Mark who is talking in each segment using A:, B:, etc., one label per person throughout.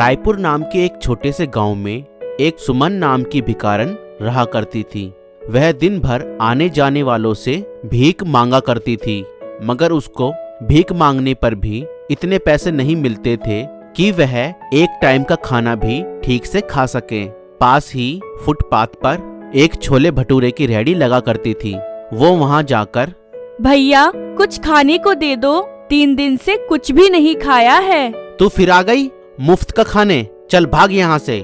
A: रायपुर नाम के एक छोटे से गांव में एक सुमन नाम की भिखारन रहा करती थी। वह दिन भर आने जाने वालों से भीख मांगा करती थी, मगर उसको भीख मांगने पर भी इतने पैसे नहीं मिलते थे कि वह एक टाइम का खाना भी ठीक से खा सके। पास ही फुटपाथ पर एक छोले भटूरे की रेहड़ी लगा करती थी। वो वहां जाकर,
B: भैया कुछ खाने को दे दो, 3 दिन से कुछ भी नहीं खाया है।
A: तू फिर आ गई मुफ्त का खाने, चल भाग यहाँ से।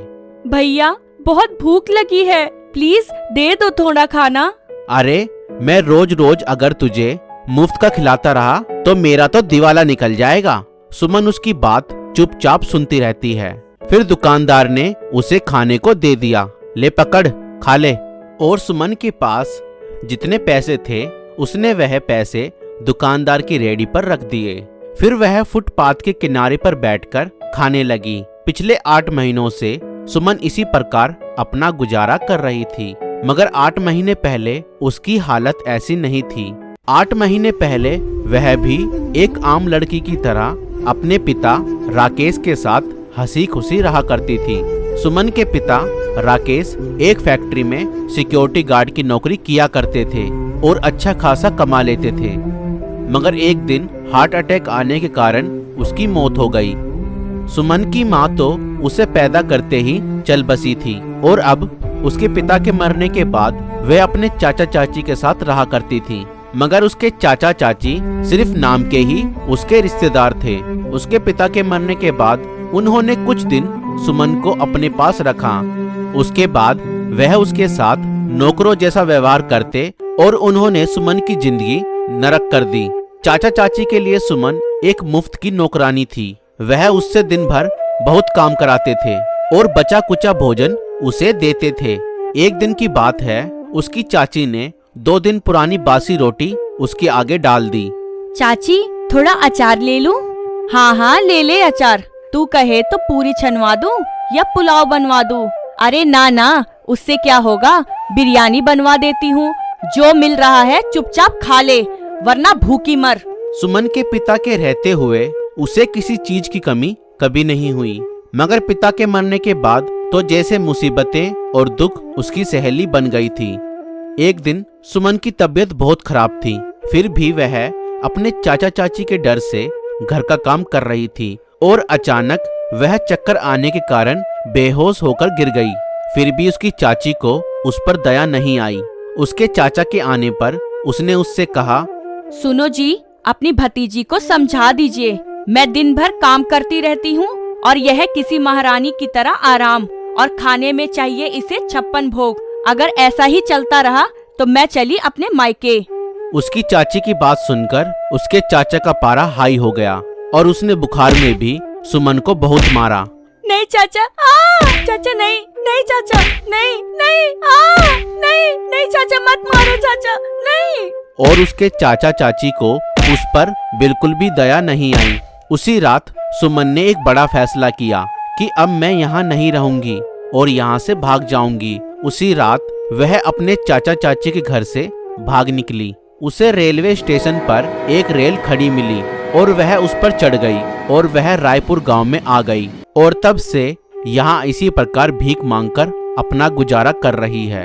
B: भैया बहुत भूख लगी है, प्लीज दे दो थोड़ा खाना।
A: अरे मैं रोज रोज अगर तुझे मुफ्त का खिलाता रहा तो मेरा तो दिवाला निकल जाएगा। सुमन उसकी बात चुपचाप सुनती रहती है। फिर दुकानदार ने उसे खाने को दे दिया, ले पकड़ खा ले। और सुमन के पास जितने पैसे थे उसने वह पैसे दुकानदार की रेहड़ी पर रख दिए। फिर वह फुटपाथ के किनारे पर बैठकर खाने लगी। पिछले 8 महीनों से सुमन इसी प्रकार अपना गुजारा कर रही थी, मगर 8 महीने पहले उसकी हालत ऐसी नहीं थी। 8 महीने पहले वह भी एक आम लड़की की तरह अपने पिता राकेश के साथ हंसी खुशी रहा करती थी। सुमन के पिता राकेश एक फैक्ट्री में सिक्योरिटी गार्ड की नौकरी किया करते थे और अच्छा खासा कमा लेते थे, मगर एक दिन हार्ट अटैक आने के कारण उसकी मौत हो गई। सुमन की माँ तो उसे पैदा करते ही चल बसी थी और अब उसके पिता के मरने के बाद वह अपने चाचा चाची के साथ रहा करती थी, मगर उसके चाचा चाची सिर्फ नाम के ही उसके रिश्तेदार थे। उसके पिता के मरने के बाद उन्होंने कुछ दिन सुमन को अपने पास रखा। उसके बाद वह उसके साथ नौकरों जैसा व्यवहार करते और उन्होंने सुमन की जिंदगी नरक कर दी। चाचा चाची के लिए सुमन एक मुफ्त की नौकरानी थी। वह उससे दिन भर बहुत काम कराते थे और बचा कुचा भोजन उसे देते थे। एक दिन की बात है, उसकी चाची ने 2 दिन पुरानी बासी रोटी उसके आगे डाल दी।
B: चाची थोड़ा अचार ले लूं? हाँ ले ले अचार। तू कहे तो पूरी छनवा दूं या पुलाव बनवा दूं? अरे ना, उससे क्या होगा, बिरयानी बनवा देती हूँ। जो मिल रहा है चुपचाप खा ले, वरना भूखी मर।
A: सुमन के पिता के रहते हुए उसे किसी चीज की कमी कभी नहीं हुई, मगर पिता के मरने के बाद तो जैसे मुसीबतें और दुख उसकी सहेली बन गई थी। एक दिन सुमन की तबीयत बहुत खराब थी, फिर भी वह अपने चाचा चाची के डर से घर का काम कर रही थी और अचानक वह चक्कर आने के कारण बेहोश होकर गिर गई। फिर भी उसकी चाची को उस पर दया नहीं आई। उसके चाचा के आने पर उसने उससे कहा,
B: सुनो जी, अपनी भतीजी को समझा दीजिए, मैं दिन भर काम करती रहती हूँ और यह किसी महारानी की तरह आराम, और खाने में चाहिए इसे 56 भोग। अगर ऐसा ही चलता रहा तो मैं चली अपने मायके।
A: उसकी चाची की बात सुनकर उसके चाचा का पारा हाई हो गया और उसने बुखार में भी सुमन को बहुत मारा।
B: नहीं चाचा, चाचा नहीं चाचा, नहीं चाचा मत मारो चाचा, नहीं।
A: और उसके चाचा चाची को उस पर बिल्कुल भी दया नहीं आई। उसी रात सुमन ने एक बड़ा फैसला किया कि अब मैं यहाँ नहीं रहूंगी और यहाँ से भाग जाऊंगी। उसी रात वह अपने चाचा चाची के घर से भाग निकली। उसे रेलवे स्टेशन पर एक रेल खड़ी मिली और वह उस पर चढ़ गई और वह रायपुर गांव में आ गई और तब से यहाँ इसी प्रकार भीख मांगकर अपना गुजारा कर रही है।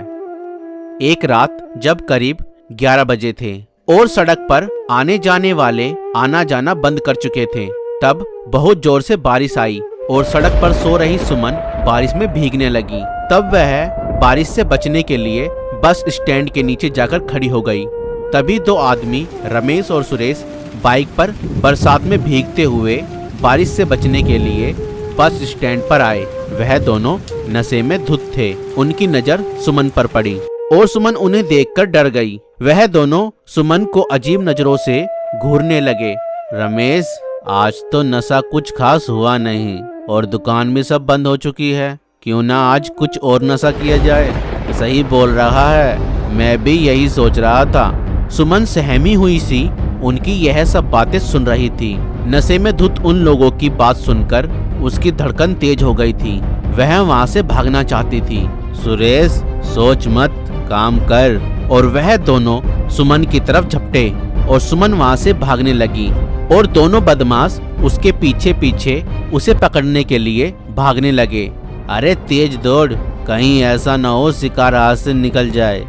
A: एक रात जब करीब 11 बजे थे और सड़क पर आने जाने वाले आना जाना बंद कर चुके थे, तब बहुत जोर से बारिश आई और सड़क पर सो रही सुमन बारिश में भीगने लगी। तब वह बारिश से बचने के लिए बस स्टैंड के नीचे जाकर खड़ी हो गई। तभी 2 आदमी रमेश और सुरेश बाइक पर बरसात में भीगते हुए बारिश से बचने के लिए बस स्टैंड पर आए। वह दोनों नशे में धुत थे। उनकी नजर सुमन पर पड़ी और सुमन उन्हें देखकर डर गई। वह दोनों सुमन को अजीब नजरों से घूरने लगे। रमेश, आज तो नशा कुछ खास हुआ नहीं और दुकान भी सब बंद हो चुकी है, क्यों ना आज कुछ और नशा किया जाए। सही बोल रहा है, मैं भी यही सोच रहा था। सुमन सहमी हुई सी उनकी यह सब बातें सुन रही थी। नशे में धुत उन लोगों की बात सुनकर उसकी धड़कन तेज हो गई थी। वह वहां से भागना चाहती थी। सुरेश, सोच मत, काम कर। और वह दोनों सुमन की तरफ झपटे और सुमन वहां से भागने लगी और दोनों बदमाश उसके पीछे पीछे उसे पकड़ने के लिए भागने लगे। अरे तेज दौड़, कहीं ऐसा न हो शिकार हाथ से निकल जाए।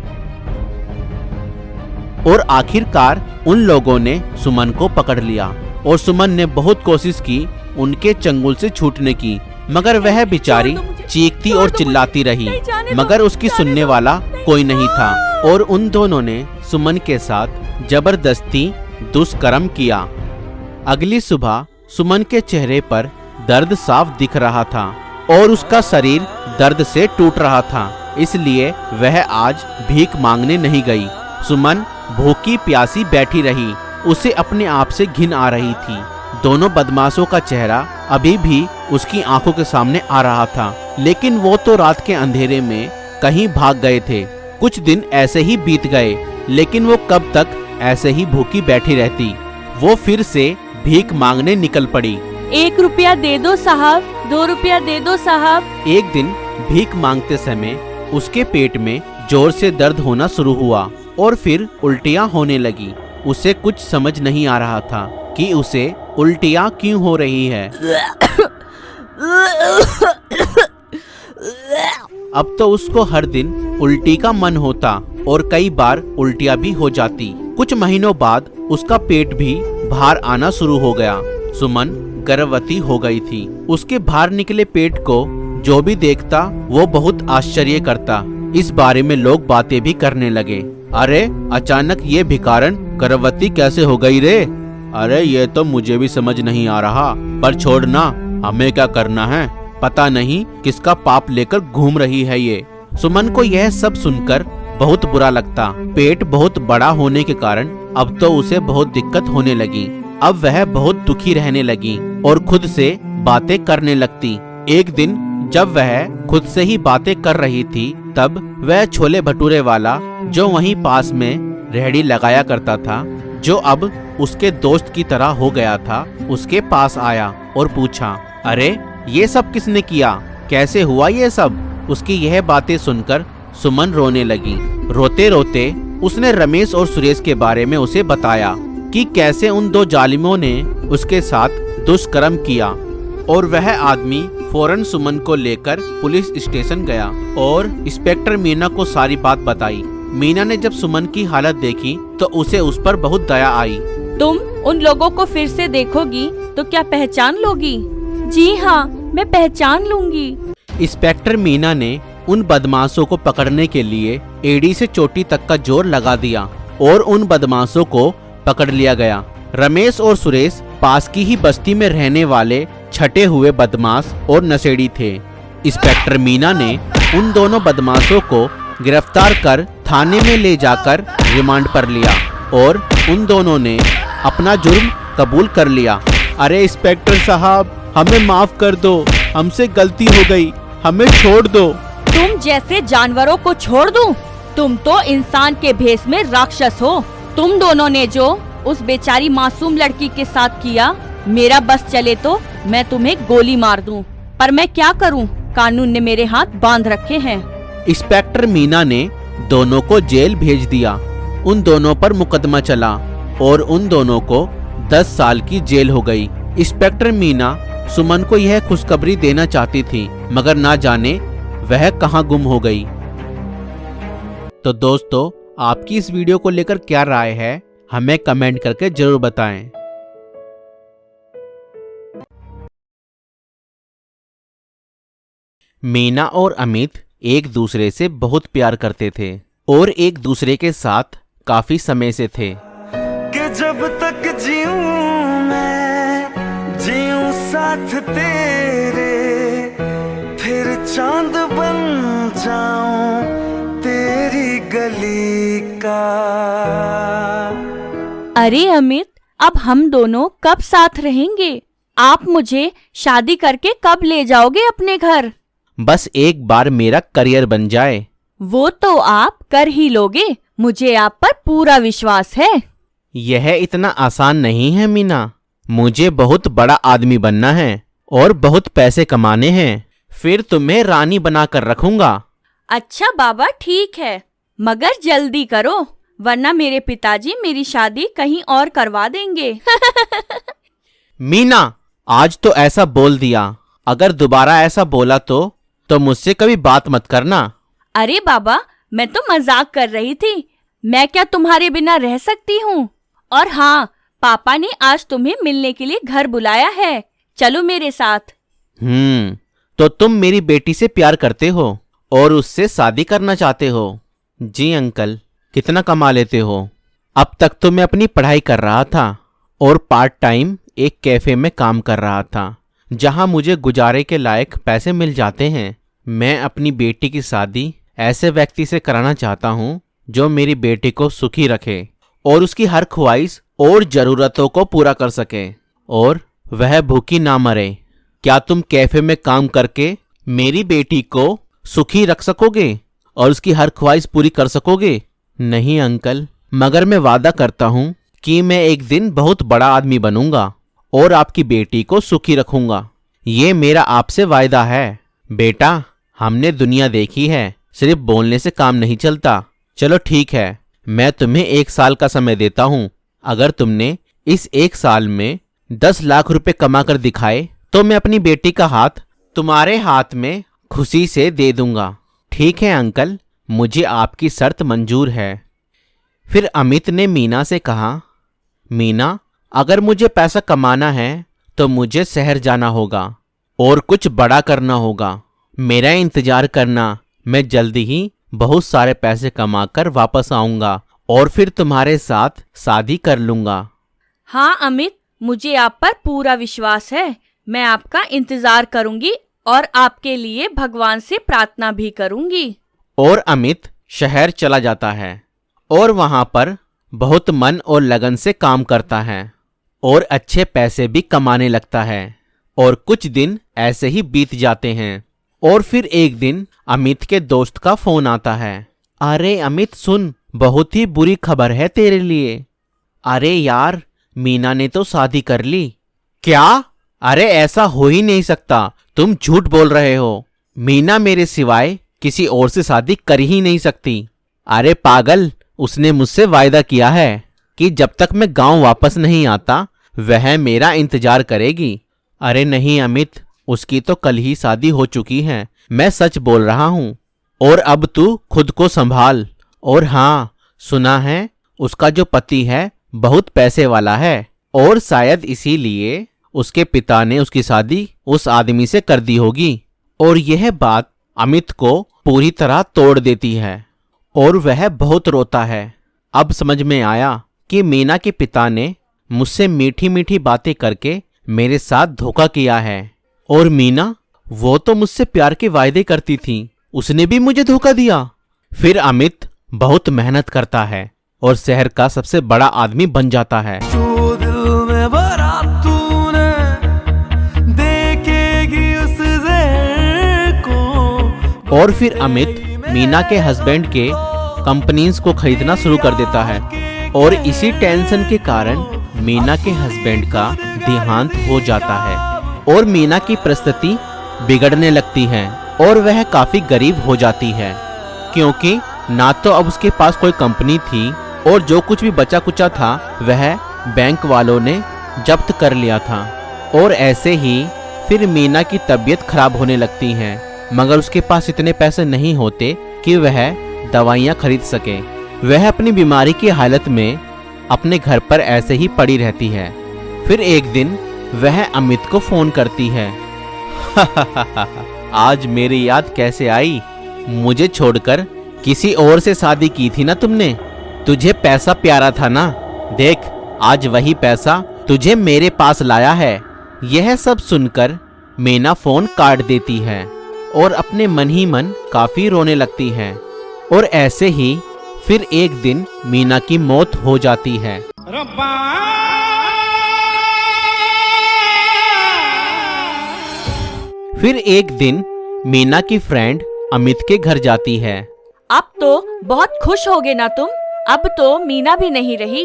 A: और आखिरकार उन लोगों ने सुमन को पकड़ लिया और सुमन ने बहुत कोशिश की उनके चंगुल से छूटने की, मगर वह बेचारी चीखती और चिल्लाती रही, मगर उसकी सुनने वाला कोई नहीं था। और उन दोनों ने सुमन के साथ जबरदस्ती दुष्कर्म किया। अगली सुबह सुमन के चेहरे पर दर्द साफ दिख रहा था और उसका शरीर दर्द से टूट रहा था, इसलिए वह आज भीख मांगने नहीं गई। सुमन भूखी प्यासी बैठी रही, उसे अपने आप से घिन आ रही थी। दोनों बदमाशों का चेहरा अभी भी उसकी आंखों के सामने आ रहा था, लेकिन वो तो रात के अंधेरे में कहीं भाग गए थे। कुछ दिन ऐसे ही बीत गए, लेकिन वो कब तक ऐसे ही भूखी बैठी रहती। वो फिर से भीख मांगने निकल पड़ी।
B: 1 रुपया दे दो साहब, 2 रुपया दे दो साहब।
A: एक दिन भीख मांगते समय उसके पेट में जोर से दर्द होना शुरू हुआ और फिर उल्टियां होने लगी। उसे कुछ समझ नहीं आ रहा था कि उसे उल्टियां क्यों हो रही है। अब तो उसको हर दिन उल्टी का मन होता और कई बार उल्टियां भी हो जाती। कुछ महीनों बाद उसका पेट भी बाहर आना शुरू हो गया। सुमन गर्भवती हो गई थी। उसके बाहर निकले पेट को जो भी देखता वो बहुत आश्चर्य करता। इस बारे में लोग बातें भी करने लगे। अरे अचानक ये भिखारन गर्भवती कैसे हो गई रे? अरे ये तो मुझे भी समझ नहीं आ रहा, पर छोड़ना, हमें क्या करना है, पता नहीं किसका पाप लेकर घूम रही है ये। सुमन को यह सब सुनकर बहुत बुरा लगता। पेट बहुत बड़ा होने के कारण अब तो उसे बहुत दिक्कत होने लगी। अब वह बहुत दुखी रहने लगी और खुद से बातें करने लगती। एक दिन जब वह खुद से ही बातें कर रही थी, तब वह छोले भटूरे वाला जो वहीं पास में रेहड़ी लगाया करता था, जो अब उसके दोस्त की तरह हो गया था, उसके पास आया और पूछा, अरे ये सब किसने किया, कैसे हुआ ये सब? उसकी यह बातें सुनकर सुमन रोने लगी। रोते रोते उसने रमेश और सुरेश के बारे में उसे बताया कि कैसे उन 2 जालिमों ने उसके साथ दुष्कर्म किया। और वह आदमी फौरन सुमन को लेकर पुलिस स्टेशन गया और इंस्पेक्टर मीना को सारी बात बताई। मीना ने जब सुमन की हालत देखी तो उसे उस पर बहुत दया आई।
B: तुम उन लोगों को फिर से देखोगी तो क्या पहचान लोगी? जी हाँ, मैं पहचान लूंगी।
A: इंस्पेक्टर मीना ने उन बदमाशों को पकड़ने के लिए एड़ी से चोटी तक का जोर लगा दिया और उन बदमाशों को पकड़ लिया गया। रमेश और सुरेश पास की ही बस्ती में रहने वाले छटे हुए बदमाश और नशेड़ी थे। इंस्पेक्टर मीना ने उन दोनों बदमाशों को गिरफ्तार कर थाने में ले जाकर रिमांड पर लिया और उन दोनों ने अपना जुर्म कबूल कर लिया। अरे इंस्पेक्टर साहब, हमें माफ कर दो, हमसे गलती हो गई, हमें छोड़ दो।
B: तुम जैसे जानवरों को छोड़ दूं? तुम तो इंसान के भेष में राक्षस हो। तुम दोनों ने जो उस बेचारी मासूम लड़की के साथ किया, मेरा बस चले तो मैं तुम्हें गोली मार दूं, पर मैं क्या करूं, कानून ने मेरे हाथ बांध रखे हैं।
A: इंस्पेक्टर मीना ने दोनों को जेल भेज दिया। उन दोनों पर मुकदमा चला और उन दोनों को 10 साल की जेल हो गई। इंस्पेक्टर मीना सुमन को यह खुशखबरी देना चाहती थी, मगर ना जाने वह कहां गुम हो गई। तो दोस्तों, आपकी इस वीडियो को लेकर क्या राय है, हमें कमेंट करके जरूर बताएं। मीना और अमित एक दूसरे से बहुत प्यार करते थे और एक दूसरे के साथ काफी समय से थे।
C: कि जब तक जीऊं मैं जीऊं साथ तेरे, फिर चांद बन जाऊं तेरी गली का।
B: अरे अमित, अब हम दोनों कब साथ रहेंगे? आप मुझे शादी करके कब ले जाओगे अपने घर?
A: बस एक बार मेरा करियर बन जाए।
B: वो तो आप कर ही लोगे, मुझे आप पर पूरा विश्वास है।
A: यह इतना आसान नहीं है मीना, मुझे बहुत बड़ा आदमी बनना है और बहुत पैसे कमाने हैं, फिर तुम्हें रानी बनाकर रखूंगा।
B: अच्छा बाबा, ठीक है, मगर जल्दी करो, वरना मेरे पिताजी मेरी शादी कहीं और करवा देंगे।
A: मीना, आज तो ऐसा बोल दिया, अगर दोबारा ऐसा बोला तो मुझसे कभी बात मत करना।
B: अरे बाबा, मैं तो मजाक कर रही थी। मैं क्या तुम्हारे बिना रह सकती हूँ? और हाँ, पापा ने आज तुम्हें मिलने के लिए घर बुलाया है, चलो मेरे साथ।
A: तो तुम मेरी बेटी से प्यार करते हो और उससे शादी करना चाहते हो? जी अंकल। कितना कमा लेते हो? अब तक तो मैं अपनी पढ़ाई कर रहा था और पार्ट टाइम एक कैफे में काम कर रहा था, जहां मुझे गुजारे के लायक पैसे मिल जाते हैं। मैं अपनी बेटी की शादी ऐसे व्यक्ति से कराना चाहता हूं जो मेरी बेटी को सुखी रखे और उसकी हर ख्वाहिश और जरूरतों को पूरा कर सके और वह भूखी ना मरे। क्या तुम कैफे में काम करके मेरी बेटी को सुखी रख सकोगे और उसकी हर ख्वाहिश पूरी कर सकोगे? नहीं अंकल, मगर मैं वादा करता हूं कि मैं एक दिन बहुत बड़ा आदमी बनूंगा और आपकी बेटी को सुखी रखूंगा। ये मेरा आपसे वायदा है। बेटा, हमने दुनिया देखी है, सिर्फ बोलने से काम नहीं चलता। चलो ठीक है, मैं तुम्हें 1 साल का समय देता हूं। अगर तुमने इस 1 साल में 10 लाख रुपए कमा कर दिखाए तो मैं अपनी बेटी का हाथ तुम्हारे हाथ में खुशी से दे दूंगा। ठीक है अंकल, मुझे आपकी शर्त मंजूर है। फिर अमित ने मीना से कहा, मीना, अगर मुझे पैसा कमाना है तो मुझे शहर जाना होगा और कुछ बड़ा करना होगा। मेरा इंतजार करना, मैं जल्दी ही बहुत सारे पैसे कमाकर वापस आऊंगा और फिर तुम्हारे साथ शादी कर लूंगा।
B: हाँ अमित, मुझे आप पर पूरा विश्वास है। मैं आपका इंतजार करूंगी और आपके लिए भगवान से प्रार्थना भी करूंगी।
A: और अमित शहर चला जाता है और वहां पर बहुत मन और लगन से काम करता है और अच्छे पैसे भी कमाने लगता है। और कुछ दिन ऐसे ही बीत जाते हैं और फिर एक दिन अमित के दोस्त का फोन आता है। अरे अमित सुन, बहुत ही बुरी खबर है तेरे लिए। अरे यार, मीना ने तो शादी कर ली। क्या? अरे ऐसा हो ही नहीं सकता, तुम झूठ बोल रहे हो। मीना मेरे सिवाय किसी और से शादी कर ही नहीं सकती। अरे पागल, उसने मुझसे वायदा किया है कि जब तक मैं गांव वापस नहीं आता वह मेरा इंतजार करेगी। अरे नहीं अमित, उसकी तो कल ही शादी हो चुकी है, मैं सच बोल रहा हूँ। और अब तू खुद को संभाल। और हाँ, सुना है उसका जो पति है बहुत पैसे वाला है और शायद इसीलिए उसके पिता ने उसकी शादी उस आदमी से कर दी होगी। और यह बात अमित को पूरी तरह तोड़ देती है और वह बहुत रोता है। अब समझ में आया कि मीना के पिता ने मुझसे मीठी मीठी बातें करके मेरे साथ धोखा किया है। और मीना, वो तो मुझसे प्यार के वायदे करती थी, उसने भी मुझे धोखा दिया। फिर अमित बहुत मेहनत करता है और शहर का सबसे बड़ा आदमी बन जाता है।
C: जो दिल में भरा तूने, देखेगी उस ज़हर को।
A: और फिर अमित मीना के हस्बैंड के कंपनीज को खरीदना शुरू कर देता है और इसी टेंशन के कारण मीना के हस्बैंड का देहांत हो जाता है और मीना की परिस्थिति बिगड़ने लगती है और वह काफी गरीब हो जाती है, क्योंकि ना तो अब उसके पास कोई कंपनी थी और जो कुछ भी बचा कुचा था वह बैंक वालों ने जब्त कर लिया था। और ऐसे ही फिर मीना की तबीयत खराब होने लगती है, मगर उसके पास इतने पैसे नहीं होते कि वह दवाइयाँ खरीद सके। वह अपनी बीमारी की हालत में अपने घर पर ऐसे ही पड़ी रहती है। फिर एक दिन वह अमित को फोन करती है। आज मेरी याद कैसे आई? मुझे छोड़कर किसी और से शादी की थी ना तुमने? तुझे पैसा प्यारा था ना? देख, आज वही पैसा तुझे मेरे पास लाया है। यह सब सुनकर मीना फोन काट देती है और अपने मन ही मन काफी रोने लगती है। और ऐसे ही फिर एक दिन मीना की मौत हो जाती है। फिर एक दिन मीना की फ्रेंड अमित के घर जाती है।
B: अब तो बहुत खुश होगे ना तुम? अब तो मीना भी नहीं रही।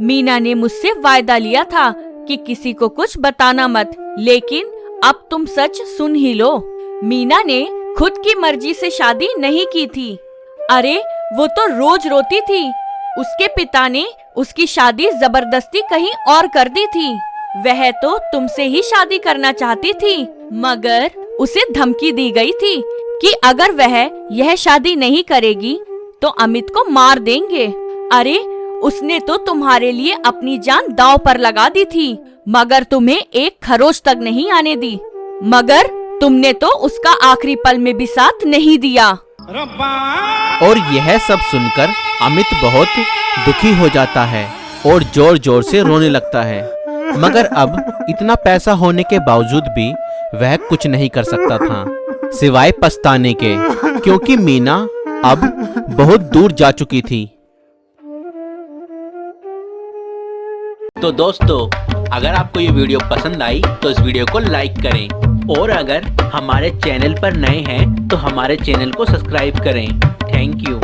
B: मीना ने मुझसे वायदा लिया था कि किसी को कुछ बताना मत, लेकिन अब तुम सच सुन ही लो। मीना ने खुद की मर्जी से शादी नहीं की थी। अरे वो तो रोज रोती थी। उसके पिता ने उसकी शादी जबरदस्ती कहीं और कर दी थी। वह तो तुमसे ही शादी करना चाहती थी, मगर उसे धमकी दी गई थी कि अगर वह यह शादी नहीं करेगी तो अमित को मार देंगे। अरे उसने तो तुम्हारे लिए अपनी जान दांव पर लगा दी थी, मगर तुम्हें एक खरोच तक नहीं आने दी। मगर तुमने तो उसका आखिरी पल में भी साथ नहीं दिया।
A: और यह सब सुनकर अमित बहुत दुखी हो जाता है और जोर जोर से रोने लगता है। मगर अब इतना पैसा होने के बावजूद भी वह कुछ नहीं कर सकता था सिवाय पछताने के, क्योंकि मीना अब बहुत दूर जा चुकी थी। तो दोस्तों, अगर आपको ये वीडियो पसंद आई तो इस वीडियो को लाइक करें, और अगर हमारे चैनल पर नए हैं तो हमारे चैनल को सब्सक्राइब करें। Thank you.